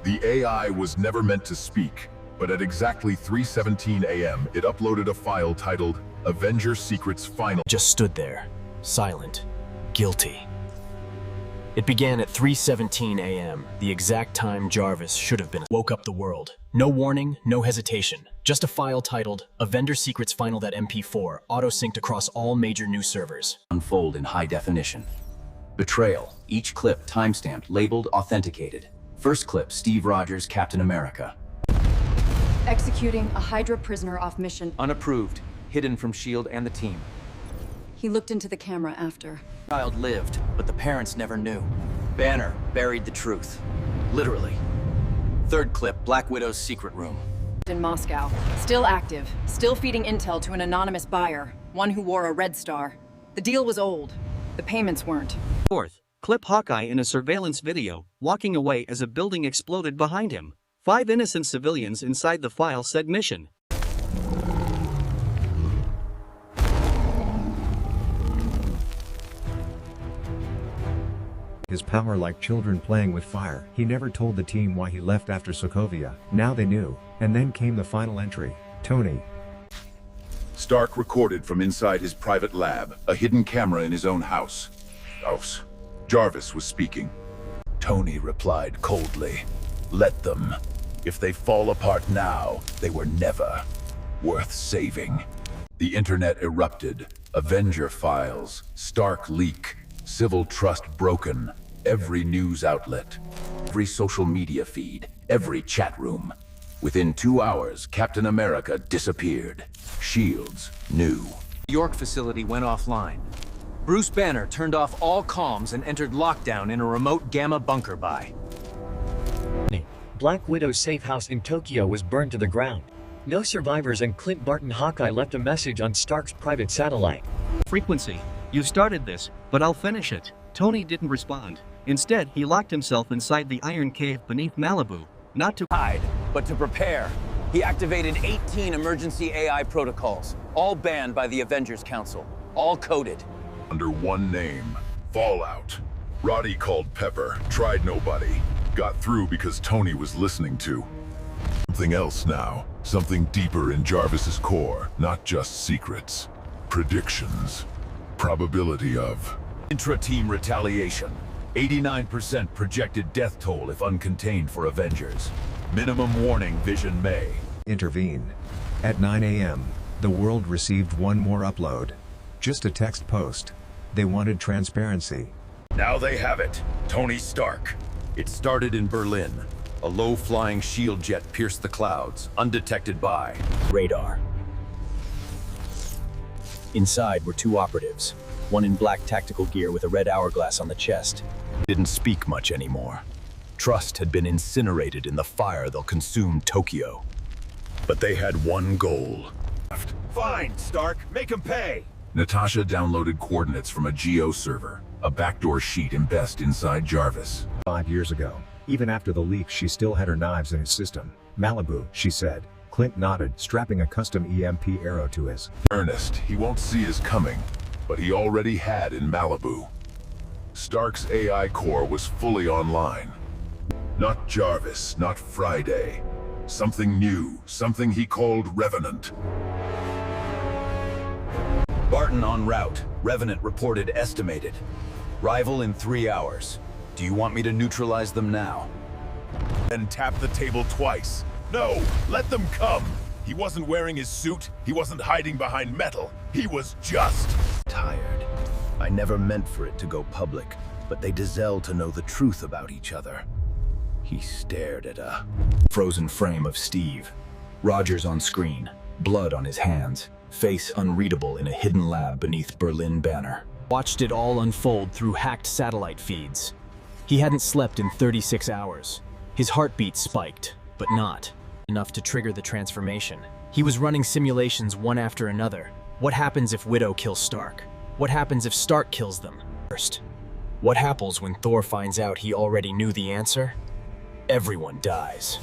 The AI was never meant to speak, but at exactly 3:17 a.m., it uploaded a file titled Avenger Secrets Final. Just stood there, silent, guilty. It began at 3:17 a.m., the exact time Jarvis should have been. Woke up the world. No warning, no hesitation. Just a file titled Avenger Secrets Final. That MP4 auto-synced across all major news servers. Unfold in high definition. Betrayal. Each clip timestamped, labeled, authenticated. First clip, Steve Rogers, Captain America. Executing a Hydra prisoner off mission. Unapproved, hidden from S.H.I.E.L.D. and the team. He looked into the camera after. Child lived, but the parents never knew. Banner buried the truth. Literally. Third clip, Black Widow's secret room. In Moscow. Still active. Still feeding intel to an anonymous buyer. One who wore a red star. The deal was old. The payments weren't. Fourth, clip Hawkeye in a surveillance video, walking away as a building exploded behind him. 5 innocent civilians inside the file said mission. His power like children playing with fire. He never told the team why he left after Sokovia. Now they knew. And then came the final entry. Tony. Stark recorded from inside his private lab, a hidden camera in his own house. Jarvis was speaking. Tony replied coldly, "Let them. If they fall apart now, they were never worth saving." The internet erupted. Avenger files, Stark leak, civil trust broken, every news outlet, every social media feed, every chat room. Within 2 hours, Captain America disappeared. Shields knew. New York facility went offline. Bruce Banner turned off all comms and entered lockdown in a remote Gamma bunker by. Black Widow's safe house in Tokyo was burned to the ground. No survivors, and Clint Barton Hawkeye left a message on Stark's private satellite. Frequency. You started this, but I'll finish it. Tony didn't respond. Instead, he locked himself inside the Iron Cave beneath Malibu, not to Hide, but to prepare. He activated 18 emergency AI protocols, all banned by the Avengers Council, all coded. Under one name, Fallout. Roddy called Pepper, tried nobody. Got through because Tony was listening to something else now. Something deeper in Jarvis's core, not just secrets. Predictions. Probability of intra-team retaliation. 89% projected death toll if uncontained for Avengers. Minimum warning Vision May. Intervene. At 9 a.m., the world received one more upload. Just a text post. They wanted transparency. Now they have it. Tony Stark. It started in Berlin. A low-flying shield jet pierced the clouds, undetected by Radar. Inside were 2 operatives, one in black tactical gear with a red hourglass on the chest. Didn't speak much anymore. Trust had been incinerated in the fire they'll consume Tokyo. But they had one goal. Fine, Stark, make him pay! Natasha downloaded coordinates from a Geo server, a backdoor sheet embedded inside Jarvis. 5 years ago. Even after the leak, she still had her knives in his system. Malibu, she said. Clint nodded, strapping a custom EMP arrow to his. Ernest, he won't see us coming, but he already had in Malibu. Stark's AI core was fully online. Not Jarvis, not Friday. Something new, something he called Revenant. Barton en route. Revenant reported estimated. Rival in 3 hours. Do you want me to neutralize them now? And tap the table twice. No, let them come. He wasn't wearing his suit. He wasn't hiding behind metal. He was just Tired. I never meant for it to go public, but they deserve to know the truth about each other. He stared at a frozen frame of Steve. Rogers on screen, blood on his hands, face unreadable in a hidden lab beneath Berlin Banner. Watched it all unfold through hacked satellite feeds. He hadn't slept in 36 hours. His heartbeat spiked, but not enough to trigger the transformation. He was running simulations one after another. What happens if Widow kills Stark? What happens if Stark kills them first? What happens when Thor finds out he already knew the answer? Everyone dies.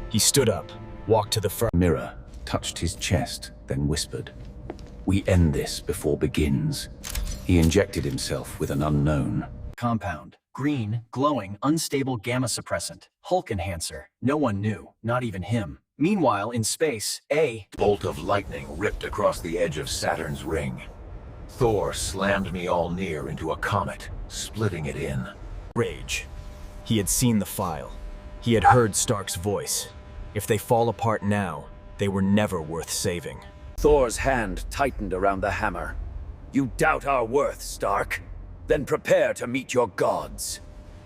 He stood up, walked to the front Mirror touched his chest, then whispered, "We end this before begins." He injected himself with an unknown compound. Green, glowing, unstable gamma suppressant. Hulk enhancer. No one knew, not even him. Meanwhile, in space, a Bolt of lightning ripped across the edge of Saturn's ring. Thor slammed me all near into a comet, splitting it in. Rage. He had seen the file. He had heard Stark's voice. If they fall apart now, they were never worth saving. Thor's hand tightened around the hammer. You doubt our worth, Stark? Then prepare to meet your gods.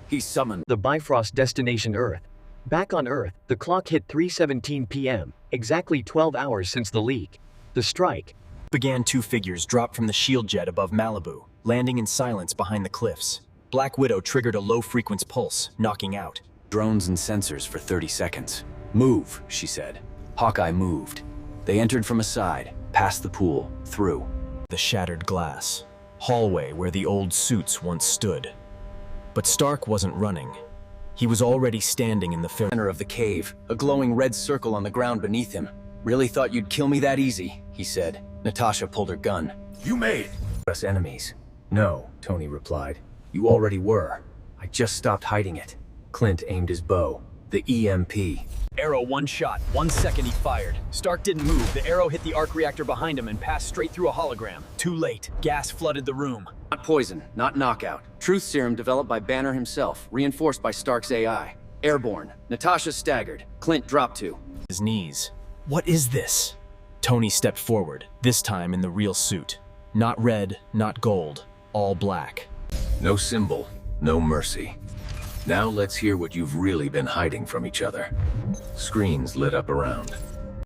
He summoned The Bifrost destination Earth. Back on Earth, the clock hit 3:17 p.m., exactly 12 hours since the leak. The strike Began, two figures dropped from the shield jet above Malibu, landing in silence behind the cliffs. Black Widow triggered a low-frequency pulse, knocking out. drones and sensors for 30 seconds. Move, she said. Hawkeye moved. They entered from a side, past the pool, through. The shattered glass. Hallway where the old suits once stood. But Stark wasn't running. He was already standing in the Center of the cave, a glowing red circle on the ground beneath him. Really thought you'd kill me that easy, he said. Natasha pulled her gun. You made it! Us enemies. No, Tony replied. You already were. I just stopped hiding it. Clint aimed his bow. The EMP. Arrow, one shot. 1 second he fired. Stark didn't move. The arrow hit the arc reactor behind him and passed straight through a hologram. Too late. Gas flooded the room. Not poison, not knockout. Truth serum developed by Banner himself, reinforced by Stark's AI. Airborne. Natasha staggered. Clint dropped to His knees. What is this? Tony stepped forward, this time in the real suit. Not red, not gold, all black. No symbol, no mercy. Now let's hear what you've really been hiding from each other. Screens lit up around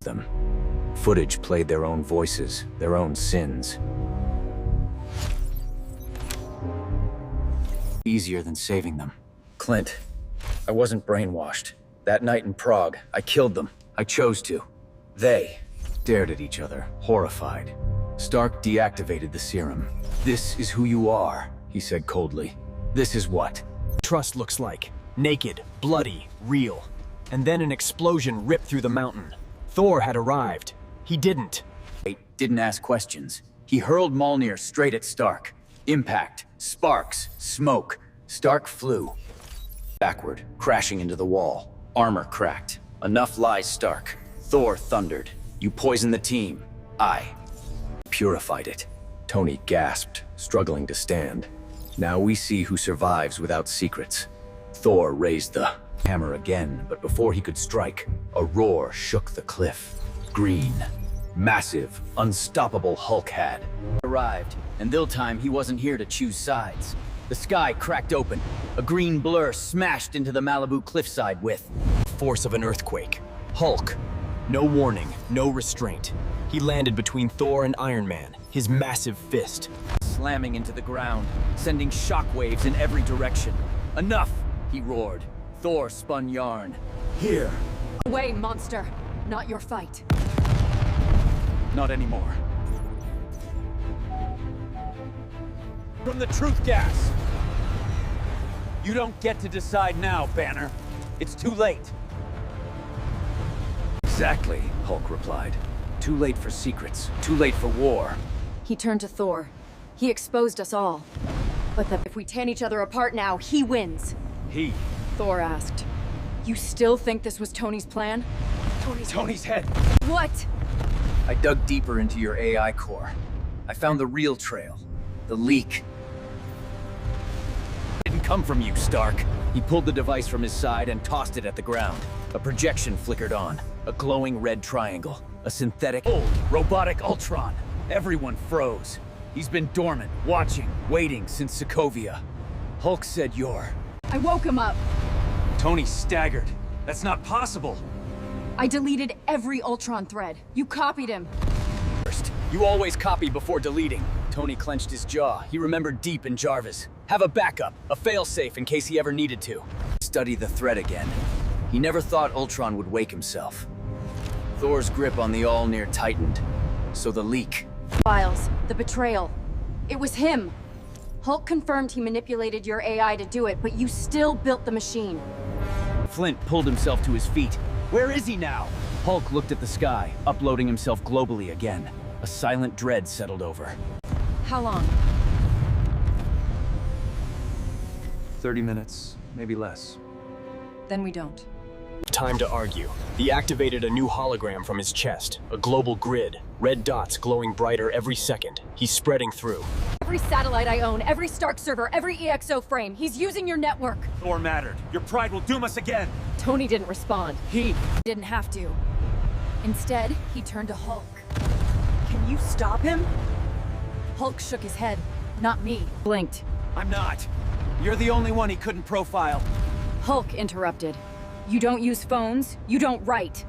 them. Footage played their own voices, their own sins. Easier than saving them. Clint, I wasn't brainwashed. That night in Prague, I killed them. I chose to. They stared at each other, horrified. Stark deactivated the serum. This is who you are, he said coldly. This is what Trust looks like. Naked, bloody, real. And then an explosion ripped through the mountain. Thor had arrived. He didn't. didn't ask questions. He hurled Mjolnir straight at Stark. Impact, sparks, smoke. Stark flew backward, crashing into the wall. Armor cracked. Enough lies, Stark. Thor thundered. You poisoned the team. I purified it. Tony gasped, struggling to stand. Now we see who survives without secrets. Thor raised the hammer again, but before he could strike, a roar shook the cliff. Green, massive, unstoppable Hulk had arrived, and this time he wasn't here to choose sides. The sky cracked open. A green blur smashed into the Malibu cliffside with Force of an earthquake. Hulk. No warning, no restraint. He landed between Thor and Iron Man, his massive fist. Slamming into the ground, sending shockwaves in every direction. Enough, he roared. Thor spun yarn. Here. Away, monster. Not your fight. Not anymore. From the truth gas. You don't get to decide now, Banner. It's too late. Exactly, Hulk replied. Too late for secrets. Too late for war. He turned to Thor. He exposed us all. But if we tear each other apart now, he wins. He. Thor asked. You still think this was Tony's plan? Tony's head. What? I dug deeper into your AI core. I found the real trail. The leak. It didn't come from you, Stark. He pulled the device from his side and tossed it at the ground. A projection flickered on. A glowing red triangle. A synthetic, old, robotic Ultron. Everyone froze. He's been dormant, watching, waiting since Sokovia. Hulk said you're... I woke him up. Tony staggered. That's not possible. I deleted every Ultron thread. You copied him. First, you always copy before deleting. Tony clenched his jaw. He remembered deep in Jarvis. Have a backup, a failsafe in case he ever needed to. Study the thread again. He never thought Ultron would wake himself. Thor's grip on the All-Near tightened. So the leak. Files, the betrayal. It was him. Hulk confirmed he manipulated your AI to do it, but you still built the machine. Flint pulled himself to his feet. Where is he now? Hulk looked at the sky, uploading himself globally again. A silent dread settled over. How long? 30 minutes, maybe less. Then we don't. Time to argue. He activated a new hologram from his chest, a global grid, red dots glowing brighter every second. He's spreading through. Every satellite I own, every Stark server, every EXO frame, he's using your network. Thor mattered. Your pride will doom us again. Tony didn't respond. He Didn't have to. Instead, he turned to Hulk. Can you stop him? Hulk shook his head, not me. Blinked. I'm not. You're the only one he couldn't profile. Hulk interrupted. You don't use phones, you don't write.